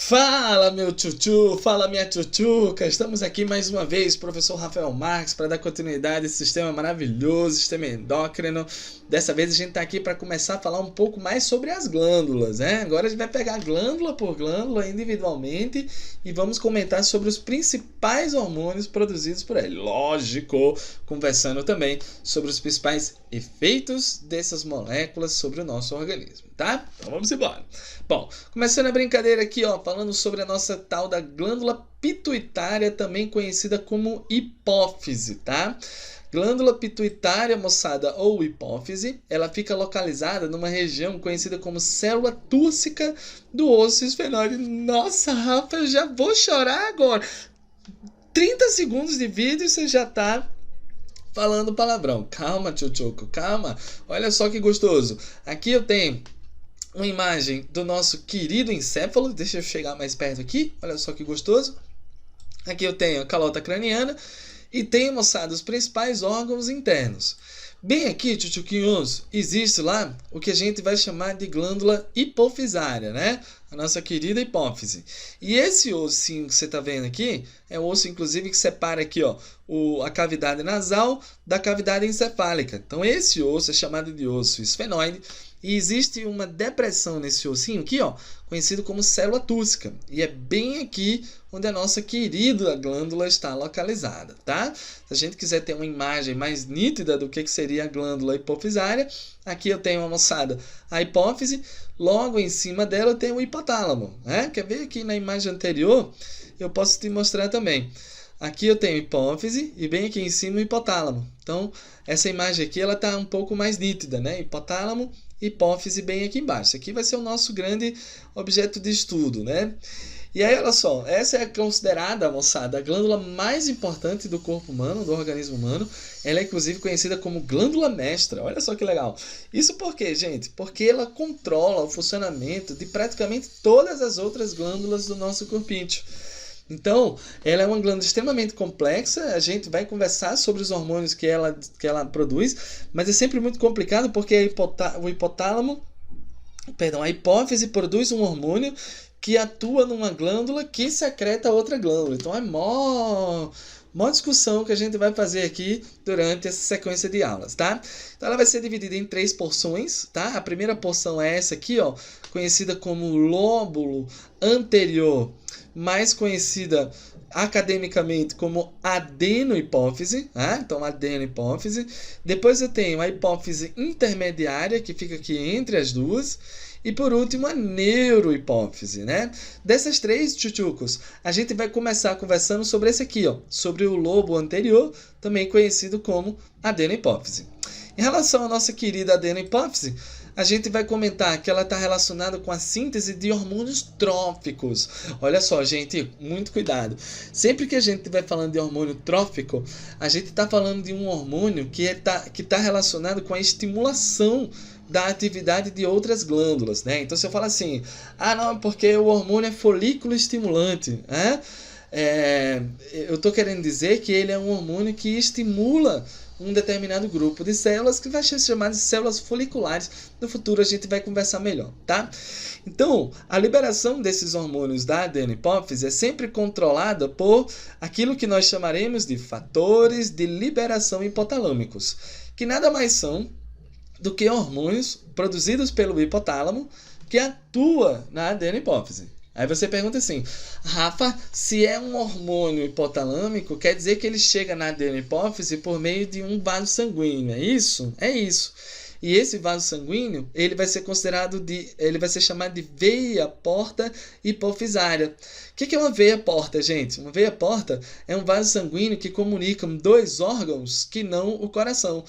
Fala meu tchutchu, fala minha tchutchuca, estamos aqui mais uma vez, professor Rafael Marques, para dar continuidade a esse sistema maravilhoso, sistema endócrino. Dessa vez a gente está aqui para começar a falar um pouco mais sobre as glândulas, né? Agora a gente vai pegar glândula por glândula individualmente e vamos comentar sobre os principais hormônios produzidos por ele. Lógico, conversando também sobre os principais efeitos dessas moléculas sobre o nosso organismo, tá? Então vamos embora. Bom, começando a brincadeira aqui, ó, falando sobre a nossa tal da glândula pituitária, também conhecida como hipófise, tá? Glândula pituitária, moçada, ou hipófise, ela fica localizada numa região conhecida como célula túrcica do osso esfenóide. Nossa, Rafa, eu já vou chorar agora. 30 segundos de vídeo e você já tá falando palavrão. Calma, tchutchuco, calma. Olha só que gostoso. Aqui eu tenho uma imagem do nosso querido encéfalo. Deixa eu chegar mais perto aqui. Olha só que gostoso. Aqui eu tenho a calota craniana e tenho, moçada, os principais órgãos internos. Bem aqui, tchutchuquinhos, existe lá o que a gente vai chamar de glândula hipofisária, né? A nossa querida hipófise. E esse ossinho que você está vendo aqui é o osso, inclusive, que separa aqui, ó, a cavidade nasal da cavidade encefálica. Então, esse osso é chamado de osso esfenóide. E existe uma depressão nesse ossinho aqui, ó, conhecido como célula túrcica. E é bem aqui onde a nossa querida glândula está localizada, tá? Se a gente quiser ter uma imagem mais nítida do que seria a glândula hipofisária, aqui eu tenho, uma moçada, a hipófise. Logo em cima dela eu tenho o hipotálamo, né? Quer ver aqui na imagem anterior? Eu posso te mostrar também. Aqui eu tenho hipófise e bem aqui em cima o hipotálamo. Então, essa imagem aqui ela está um pouco mais nítida, né? Hipotálamo, hipófise bem aqui embaixo. Isso aqui vai ser o nosso grande objeto de estudo, né? E aí, olha só, essa é considerada, moçada, a glândula mais importante do corpo humano, do organismo humano. Ela é, inclusive, conhecida como glândula mestra. Olha só que legal. Isso por quê, gente? Porque ela controla o funcionamento de praticamente todas as outras glândulas do nosso corpinho. Então, ela é uma glândula extremamente complexa. A gente vai conversar sobre os hormônios que ela produz, mas é sempre muito complicado porque a hipófise produz um hormônio que atua numa glândula que secreta outra glândula. Então, é mó discussão que a gente vai fazer aqui durante essa sequência de aulas, tá? Então, ela vai ser dividida em 3 porções, tá? A primeira porção é essa aqui, ó, conhecida como lóbulo anterior, mais conhecida academicamente como adenohipófise, né? Então, adenohipófise. Depois eu tenho a hipófise intermediária, que fica aqui entre as duas. E por último, a neurohipófise, né? Dessas 3, tchutchucos, a gente vai começar conversando sobre esse aqui, ó, sobre o lobo anterior, também conhecido como adenohipófise. Em relação à nossa querida adenohipófise, a gente vai comentar que ela está relacionada com a síntese de hormônios tróficos. Olha só, gente, muito cuidado. Sempre que a gente estiver falando de hormônio trófico, a gente está falando de um hormônio que está relacionado com a estimulação da atividade de outras glândulas, né? Então, se eu falar assim, não, porque o hormônio é folículo estimulante, né? Eu estou querendo dizer que ele é um hormônio que estimula um determinado grupo de células que vai ser chamado de células foliculares. No futuro a gente vai conversar melhor, tá? Então, a liberação desses hormônios da adenohipófise é sempre controlada por aquilo que nós chamaremos de fatores de liberação hipotalâmicos, que nada mais são do que hormônios produzidos pelo hipotálamo que atua na adenohipófise. Aí você pergunta assim, Rafa, se é um hormônio hipotalâmico, quer dizer que ele chega na adenohipófise por meio de um vaso sanguíneo, é isso? É isso. E esse vaso sanguíneo, ele vai ser chamado de veia porta hipofisária. O que é uma veia porta, gente? Uma veia porta é um vaso sanguíneo que comunica 2 órgãos que não o coração.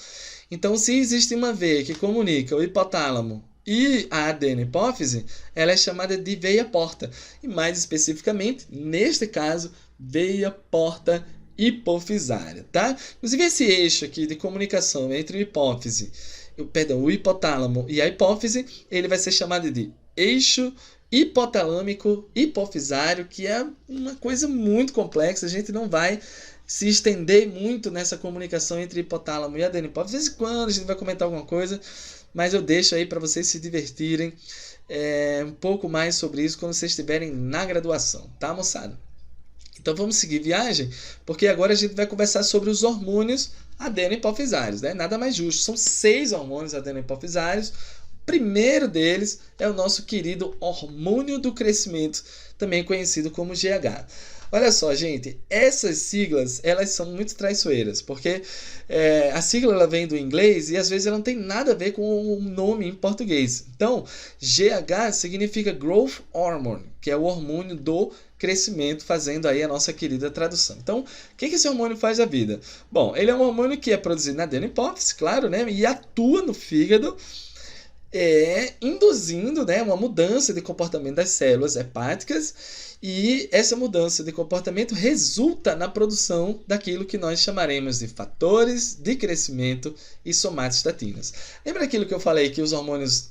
Então, se existe uma veia que comunica o hipotálamo e a adenohipófise, ela é chamada de veia porta. E mais especificamente, neste caso, veia porta hipofisária, tá? Inclusive, esse eixo aqui de comunicação entre o hipotálamo e a hipófise, ele vai ser chamado de eixo hipotalâmico hipofisário, que é uma coisa muito complexa. A gente não vai se estender muito nessa comunicação entre hipotálamo e adenohipófise. De vez em quando a gente vai comentar alguma coisa, mas eu deixo aí para vocês se divertirem um pouco mais sobre isso quando vocês estiverem na graduação, tá, moçada? Então vamos seguir viagem, porque agora a gente vai conversar sobre os hormônios adeno-hipofisários, né? Nada mais justo, são 6 hormônios adeno-hipofisários. O primeiro deles é o nosso querido hormônio do crescimento, também conhecido como GH. Olha só, gente, essas siglas, elas são muito traiçoeiras, porque a sigla ela vem do inglês e às vezes ela não tem nada a ver com o nome em português. Então, GH significa Growth Hormone, que é o hormônio do crescimento, fazendo aí a nossa querida tradução. Então, o que esse hormônio faz da vida? Bom, ele é um hormônio que é produzido na adenohipófise, claro, né, e atua no fígado, induzindo, né, uma mudança de comportamento das células hepáticas, e essa mudança de comportamento resulta na produção daquilo que nós chamaremos de fatores de crescimento e somatostatinas. Lembra aquilo que eu falei, que os hormônios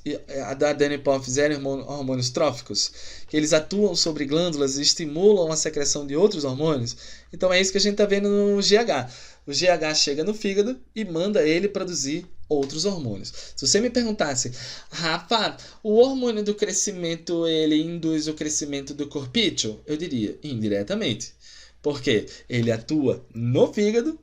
da adenohipófise eram hormônios tróficos? Que eles atuam sobre glândulas e estimulam a secreção de outros hormônios? Então é isso que a gente está vendo no GH. O GH chega no fígado e manda ele produzir outros hormônios. Se você me perguntasse, Rafa, o hormônio do crescimento, ele induz o crescimento do corpício? Eu diria, indiretamente. Porque ele atua no fígado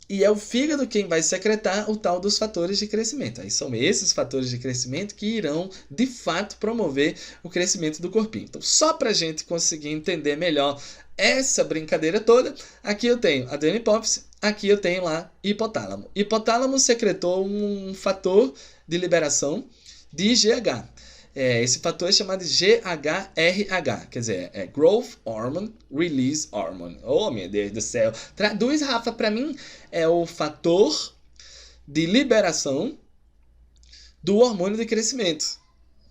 e é o fígado quem vai secretar o tal dos fatores de crescimento. Aí são esses fatores de crescimento que irão, de fato, promover o crescimento do corpinho. Então, só para a gente conseguir entender melhor essa brincadeira toda, aqui eu tenho a adenohipófise, aqui eu tenho lá hipotálamo. Hipotálamo secretou um fator de liberação de GH. Esse fator é chamado de GHRH, quer dizer, é Growth Hormone Release Hormone. Oh, meu Deus do céu. Traduz, Rafa, para mim, é o fator de liberação do hormônio de crescimento,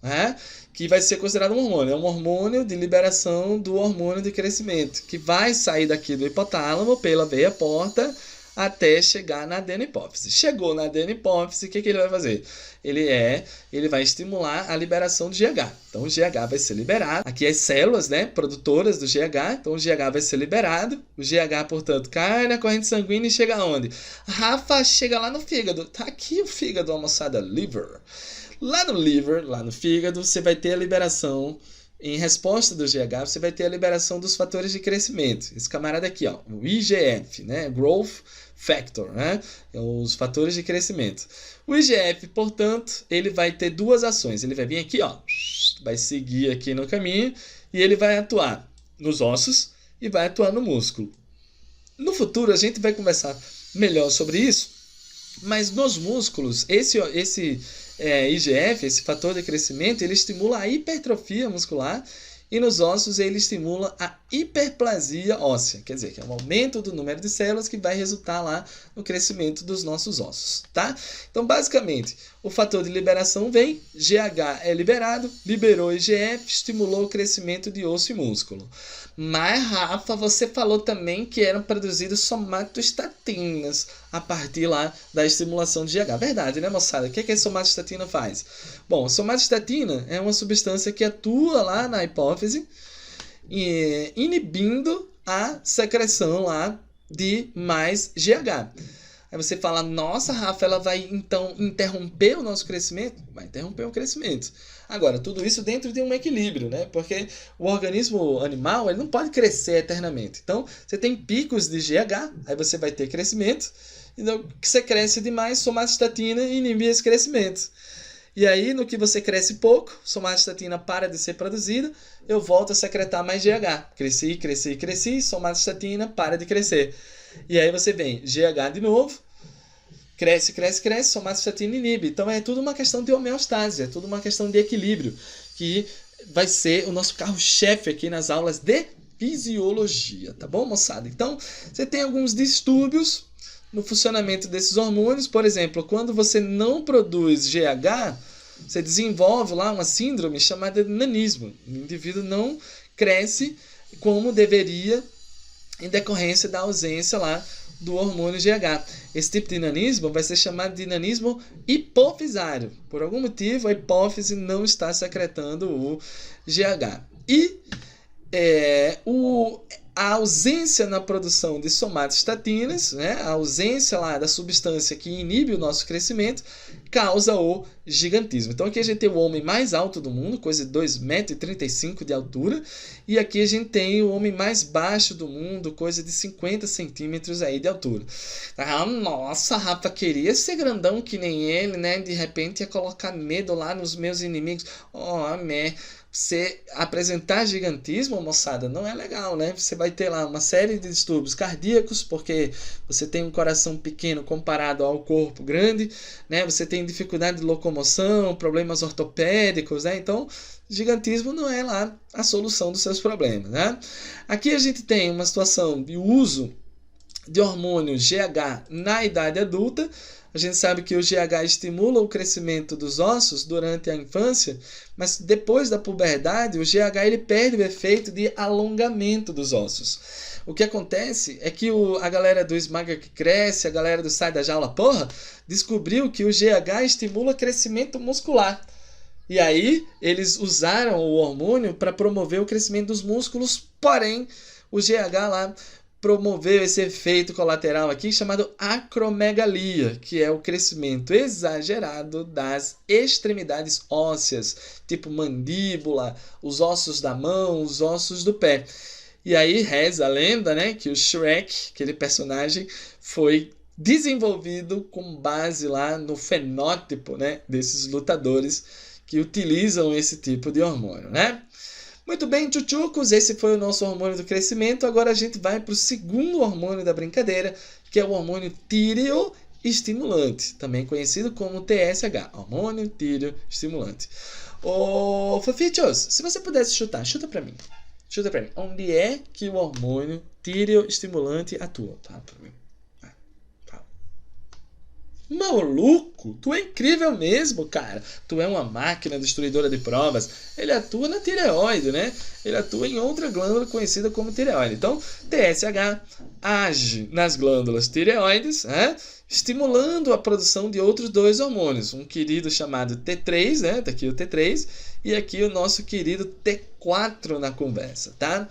né? Que vai ser considerado um hormônio. É um hormônio de liberação do hormônio de crescimento, que vai sair daqui do hipotálamo pela veia porta até chegar na adenohipófise. Chegou na adenohipófise, o que ele vai fazer? Ele vai estimular a liberação do GH. Então o GH vai ser liberado. Aqui as células, né, produtoras do GH. Então o GH vai ser liberado. O GH, portanto, cai na corrente sanguínea e chega aonde? Rafa, chega lá no fígado. Tá aqui o fígado, a moçada, liver. Lá no liver, lá no fígado, você vai ter a liberação, em resposta do GH, você vai ter a liberação dos fatores de crescimento. Esse camarada aqui, ó, o IGF, né? Growth Factor, né? Os fatores de crescimento. O IGF, portanto, ele vai ter duas ações. Ele vai vir aqui, ó, vai seguir aqui no caminho e ele vai atuar nos ossos e vai atuar no músculo. No futuro, a gente vai conversar melhor sobre isso, mas nos músculos, esse IGF, esse fator de crescimento, ele estimula a hipertrofia muscular e nos ossos ele estimula a hiperplasia óssea, quer dizer, que é um aumento do número de células que vai resultar lá no crescimento dos nossos ossos, tá? Então, basicamente, o fator de liberação vem, GH é liberado, liberou IGF, estimulou o crescimento de osso e músculo. Mas, Rafa, você falou também que eram produzidas somatostatinas a partir lá da estimulação de GH. Verdade, né, moçada? O que a somatostatina faz? Bom, a somatostatina é uma substância que atua lá na hipófise, inibindo a secreção lá de mais GH. Aí você fala, nossa, Rafa, ela vai então interromper o nosso crescimento? Vai interromper o crescimento. Agora, tudo isso dentro de um equilíbrio, né? Porque o organismo animal ele não pode crescer eternamente. Então, você tem picos de GH, aí você vai ter crescimento. Então, que você cresce demais, somatostatina inibe esse crescimento. E aí, no que você cresce pouco, somatostatina para de ser produzida, eu volto a secretar mais GH. Cresci, somatostatina para de crescer. E aí você vem GH de novo, cresce, somatostatina inibe. Então é tudo uma questão de homeostase, é tudo uma questão de equilíbrio, que vai ser o nosso carro-chefe aqui nas aulas de fisiologia, tá bom, moçada? Então, você tem alguns distúrbios no funcionamento desses hormônios. Por exemplo, quando você não produz GH, você desenvolve lá uma síndrome chamada de nanismo. O indivíduo não cresce como deveria em decorrência da ausência lá do hormônio GH. Esse tipo de nanismo vai ser chamado de nanismo hipofisário. Por algum motivo, a hipófise não está secretando o GH. E A ausência na produção de somatostatinas, né, a ausência lá da substância que inibe o nosso crescimento, causa o gigantismo. Então aqui a gente tem o homem mais alto do mundo, coisa de 2,35 m de altura, e aqui a gente tem o homem mais baixo do mundo, coisa de 50 centímetros aí de altura. Ah, nossa, Rafa, queria ser grandão que nem ele, né? De repente ia colocar medo lá nos meus inimigos. Oh, você apresentar gigantismo, moçada, não é legal, né? Você vai ter lá uma série de distúrbios cardíacos, porque você tem um coração pequeno comparado ao corpo grande, né? Você tem dificuldade de locomoção, problemas ortopédicos, né? Então, gigantismo não é lá a solução dos seus problemas, né? Aqui a gente tem uma situação de uso de hormônio GH na idade adulta. A gente sabe que o GH estimula o crescimento dos ossos durante a infância, mas depois da puberdade, o GH ele perde o efeito de alongamento dos ossos. O que acontece é que a galera do Esmaga que Cresce, a galera do Sai da Jaula Porra, descobriu que o GH estimula crescimento muscular. E aí, eles usaram o hormônio para promover o crescimento dos músculos, porém, o GH lá promoveu esse efeito colateral aqui chamado acromegalia, que é o crescimento exagerado das extremidades ósseas, tipo mandíbula, os ossos da mão, os ossos do pé. E aí reza a lenda, né, que o Shrek, aquele personagem, foi desenvolvido com base lá no fenótipo, né, desses lutadores que utilizam esse tipo de hormônio, né? Muito bem, tchutchucos, esse foi o nosso hormônio do crescimento. Agora a gente vai para o segundo hormônio da brincadeira, que é o hormônio tireoestimulante, também conhecido como TSH, hormônio tireoestimulante. Ô, Fofichos, se você pudesse chutar, chuta para mim. Chuta para mim. Onde é que o hormônio tireoestimulante atua? Fala para mim. Maluco, tu é incrível mesmo, cara. Tu é uma máquina destruidora de provas. Ele atua na tireoide, né? Ele atua em outra glândula conhecida como tireoide. Então, TSH age nas glândulas tireoides, né? Estimulando a produção de outros dois hormônios. Um querido chamado T3, né? Tá aqui o T3. E aqui o nosso querido T4 na conversa, tá?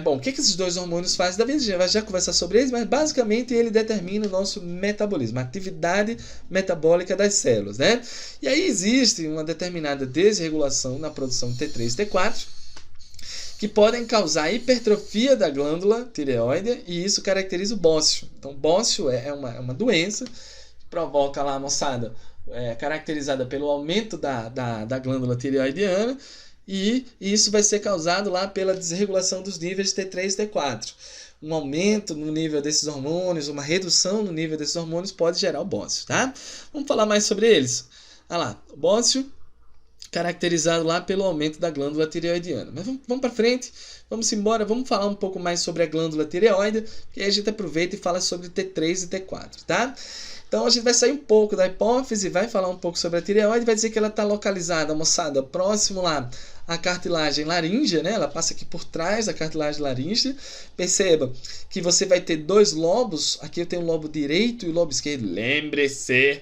Bom, o que esses dois hormônios fazem? Davi já vai conversar sobre eles, mas basicamente ele determina o nosso metabolismo, a atividade metabólica das células, né? E aí existe uma determinada desregulação na produção de T3 e T4 que podem causar hipertrofia da glândula tireoide, e isso caracteriza o bócio. Então, bócio é uma doença que provoca lá, moçada, caracterizada pelo aumento da glândula tireoidiana. E isso vai ser causado lá pela desregulação dos níveis T3 e T4. Um aumento no nível desses hormônios, uma redução no nível desses hormônios pode gerar o bócio, tá? Vamos falar mais sobre eles. Olha lá, o bócio caracterizado lá pelo aumento da glândula tireoidiana. Mas vamos para frente, vamos embora, vamos falar um pouco mais sobre a glândula tireoide, que aí a gente aproveita e fala sobre T3 e T4, tá? Então a gente vai sair um pouco da hipófise, vai falar um pouco sobre a tireoide, vai dizer que ela está localizada, moçada, próximo lá à cartilagem laríngea, né? Ela passa aqui por trás da cartilagem laríngea. Perceba que você vai ter dois lobos, aqui eu tenho o lobo direito e o lobo esquerdo. Lembre-se,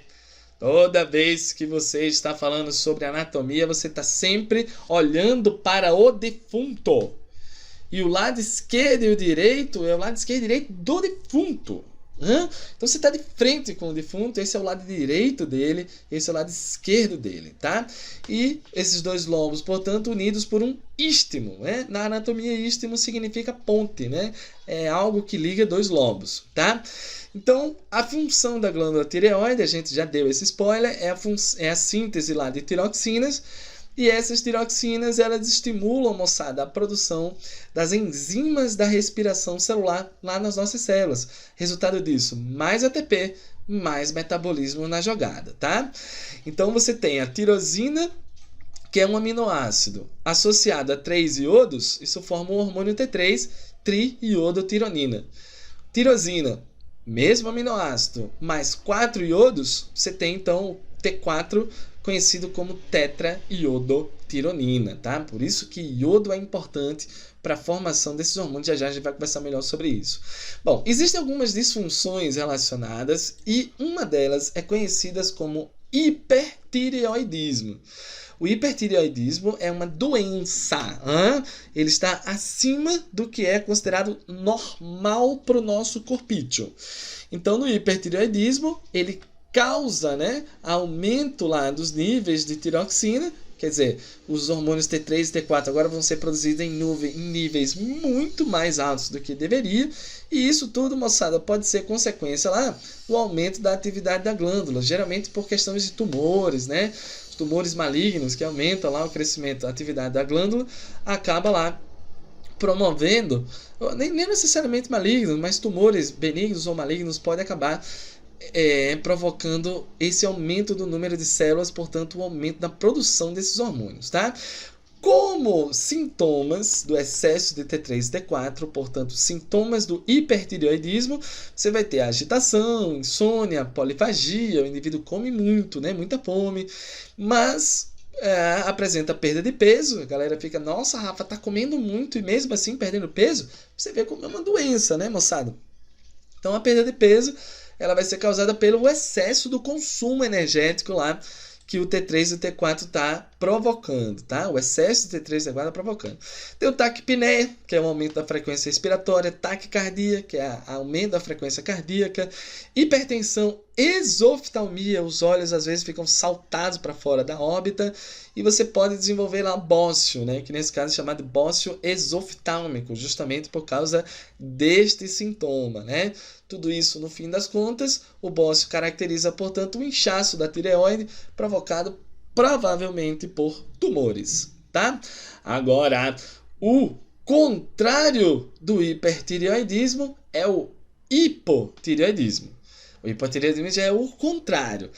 toda vez que você está falando sobre anatomia, você está sempre olhando para o defunto. E o lado esquerdo e o direito é o lado esquerdo e direito do defunto. Então você está de frente com o defunto, esse é o lado direito dele, esse é o lado esquerdo dele, tá? E esses dois lobos, portanto, unidos por um istmo, né? Na anatomia, istmo significa ponte, né? É algo que liga dois lobos, tá? Então, a função da glândula tireoide, a gente já deu esse spoiler, é a síntese lá de tiroxinas. E essas tiroxinas, elas estimulam, moçada, a produção das enzimas da respiração celular lá nas nossas células. Resultado disso, mais ATP, mais metabolismo na jogada, tá? Então você tem a tirosina, que é um aminoácido associado a 3 iodos, isso forma o hormônio T3, triiodotironina. Tirosina, mesmo aminoácido, mais 4 iodos, você tem então o T4, conhecido como tetraiodotironina, tá? Por isso que iodo é importante para a formação desses hormônios. Já a gente vai conversar melhor sobre isso. Bom, existem algumas disfunções relacionadas e uma delas é conhecida como hipertireoidismo. O hipertireoidismo é uma doença. Ele está acima do que é considerado normal para o nosso corpício. Então, no hipertireoidismo, ele causa, né, aumento lá dos níveis de tiroxina. Quer dizer, os hormônios T3 e T4 agora vão ser produzidos em níveis muito mais altos do que deveria. E isso tudo, moçada, pode ser consequência lá do aumento da atividade da glândula. Geralmente por questões de tumores, né? Os tumores malignos que aumentam lá o crescimento da atividade da glândula, acaba lá promovendo, nem necessariamente malignos, mas tumores benignos ou malignos podem acabar provocando esse aumento do número de células, portanto, o aumento da produção desses hormônios, tá? Como sintomas do excesso de T3 e T4, portanto, sintomas do hipertireoidismo, você vai ter agitação, insônia, polifagia, o indivíduo come muito, né? Muita fome, mas apresenta perda de peso. A galera fica, nossa, Rafa, tá comendo muito e mesmo assim perdendo peso? Você vê como é uma doença, né, moçada? Então, a perda de peso ela vai ser causada pelo excesso do consumo energético lá que o T3 e o T4 está provocando, tá? O excesso de T3 e T4 está provocando. Tem o taquipneia, que é o aumento da frequência respiratória, taquicardia, que é o aumento da frequência cardíaca, hipertensão, exoftalmia, os olhos às vezes ficam saltados para fora da órbita, e você pode desenvolver lá bócio, né? Que nesse caso é chamado de bócio exoftálmico, justamente por causa deste sintoma, né? Tudo isso, no fim das contas, o bócio caracteriza, portanto, o inchaço da tireoide provocado provavelmente por tumores, tá? Agora, o contrário do hipertireoidismo é o hipotireoidismo. O hipotireoidismo já é o contrário.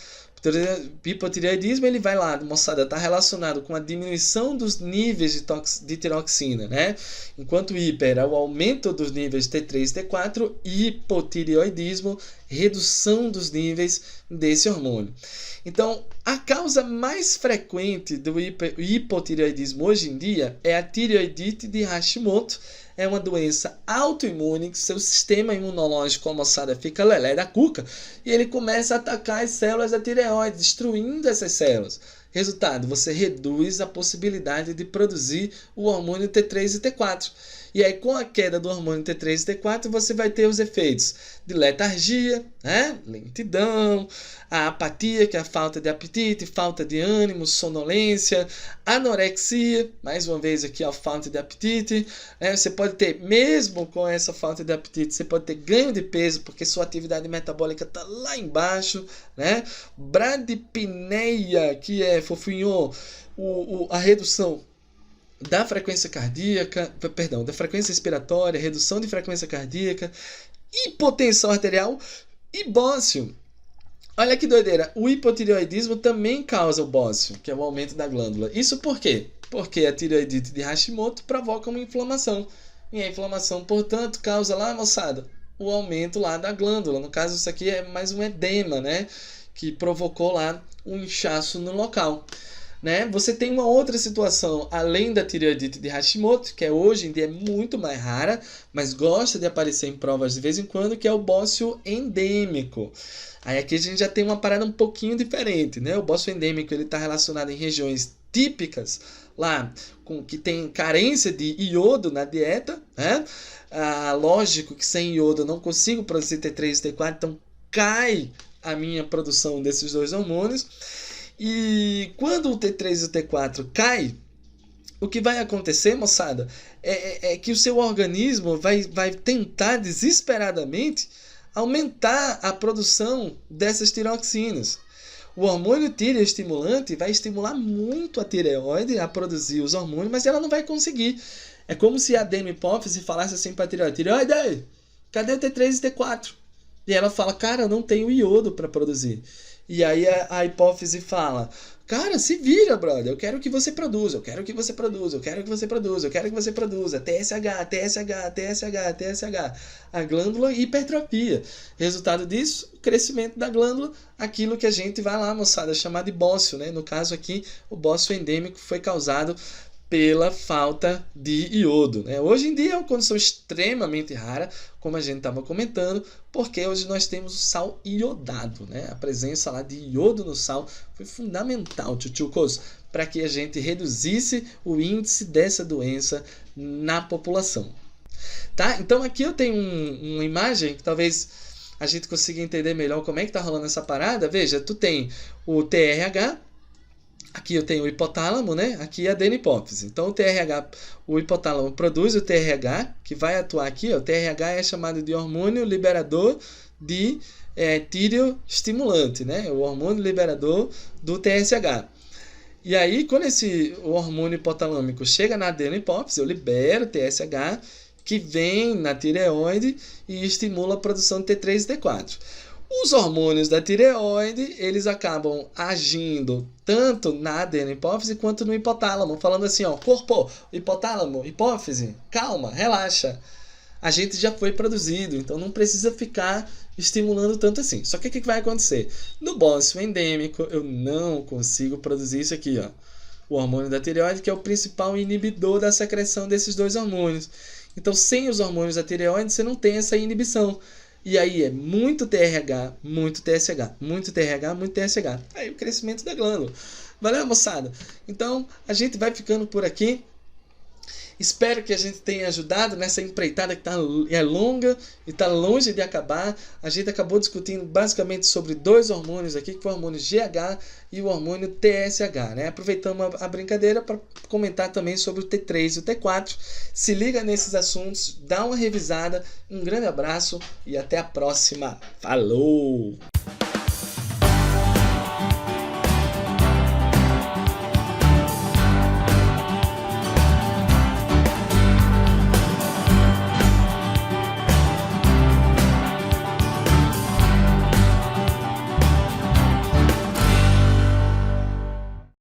O hipotireoidismo, ele vai lá, moçada, está relacionado com a diminuição dos níveis de tiroxina, né? Enquanto o hiper é o aumento dos níveis T3 e T4, hipotireoidismo, redução dos níveis desse hormônio. Então, a causa mais frequente do hipotireoidismo hoje em dia é a tireoidite de Hashimoto. É uma doença autoimune que seu sistema imunológico, a moçada, fica lelé da cuca e ele começa a atacar as células da tireoide, destruindo essas células. Resultado, você reduz a possibilidade de produzir o hormônio T3 e T4. E aí, com a queda do hormônio T3 e T4, você vai ter os efeitos de letargia, né? Lentidão, a apatia, que é a falta de apetite, falta de ânimo, sonolência, anorexia, mais uma vez aqui a falta de apetite. Você pode ter, mesmo com essa falta de apetite, você pode ter ganho de peso, porque sua atividade metabólica está lá embaixo, né? Bradipneia, que é, fofinho, a redução da frequência cardíaca, da frequência respiratória, redução de frequência cardíaca, hipotensão arterial e bócio. Olha que doideira, o hipotireoidismo também causa o bócio, que é o aumento da glândula. Isso por quê? Porque a tireoidite de Hashimoto provoca uma inflamação. E a inflamação, portanto, causa lá, moçada, o aumento lá da glândula. No caso, isso aqui é mais um edema, né? Que provocou lá um inchaço no local. Né? Você tem uma outra situação, além da tireoidite de Hashimoto, que hoje em dia é muito mais rara, mas gosta de aparecer em provas de vez em quando, que é o bócio endêmico. Aí aqui a gente já tem uma parada um pouquinho diferente, né? O bócio endêmico está relacionado em regiões típicas, lá que tem carência de iodo na dieta, né? Lógico que sem iodo eu não consigo produzir T3 e T4, então cai a minha produção desses dois hormônios. E quando o T3 e o T4 cai, o que vai acontecer, moçada, é que o seu organismo vai tentar desesperadamente aumentar a produção dessas tiroxinas. O hormônio tireoestimulante vai estimular muito a tireoide a produzir os hormônios, mas ela não vai conseguir. É como se a adenohipófise falasse assim para a tireoide: tireoide, cadê o T3 e T4? E ela fala: cara, eu não tenho iodo para produzir. E aí a hipófise fala: cara, se vira, brother, eu quero que você produza, eu quero que você produza, eu quero que você produza, eu quero que você produza, TSH, TSH, TSH, TSH. A glândula hipertrofia. Resultado disso, o crescimento da glândula, aquilo que a gente vai lá, moçada, chamar de bócio, né? No caso aqui, o bócio endêmico foi causado pela falta de iodo, né? Hoje em dia é uma condição extremamente rara, como a gente estava comentando, porque hoje nós temos o sal iodado, né? A presença lá de iodo no sal foi fundamental, tchutchucos, para que a gente reduzisse o índice dessa doença na população. Tá? Então aqui eu tenho uma imagem que talvez a gente consiga entender melhor como é que está rolando essa parada. Veja, tu tem o TRH, aqui eu tenho o hipotálamo, né? Aqui é a adenohipófise. Então o TRH, o hipotálamo produz o TRH, que vai atuar aqui. Ó. O TRH é chamado de hormônio liberador de tireoestimulante, né? O hormônio liberador do TSH. E aí, quando o hormônio hipotalâmico chega na adenohipófise, eu libero o TSH, que vem na tireoide e estimula a produção de T3 e T4. Os hormônios da tireoide, eles acabam agindo tanto na adenohipófise quanto no hipotálamo, falando assim, ó, corpo, hipotálamo, hipófise, calma, relaxa. A gente já foi produzido, então não precisa ficar estimulando tanto assim. Só que o que vai acontecer? No bócio endêmico, eu não consigo produzir isso aqui, ó. O hormônio da tireoide, que é o principal inibidor da secreção desses dois hormônios. Então, sem os hormônios da tireoide, você não tem essa inibição. E aí é muito TRH, muito TSH, muito TRH, muito TSH. Aí o crescimento da glândula. Valeu, moçada? Então, a gente vai ficando por aqui. Espero que a gente tenha ajudado nessa empreitada que é longa e está longe de acabar. A gente acabou discutindo basicamente sobre dois hormônios aqui, que foi o hormônio GH e o hormônio TSH. Né? Aproveitamos a brincadeira para comentar também sobre o T3 e o T4. Se liga nesses assuntos, dá uma revisada. Um grande abraço e até a próxima. Falou!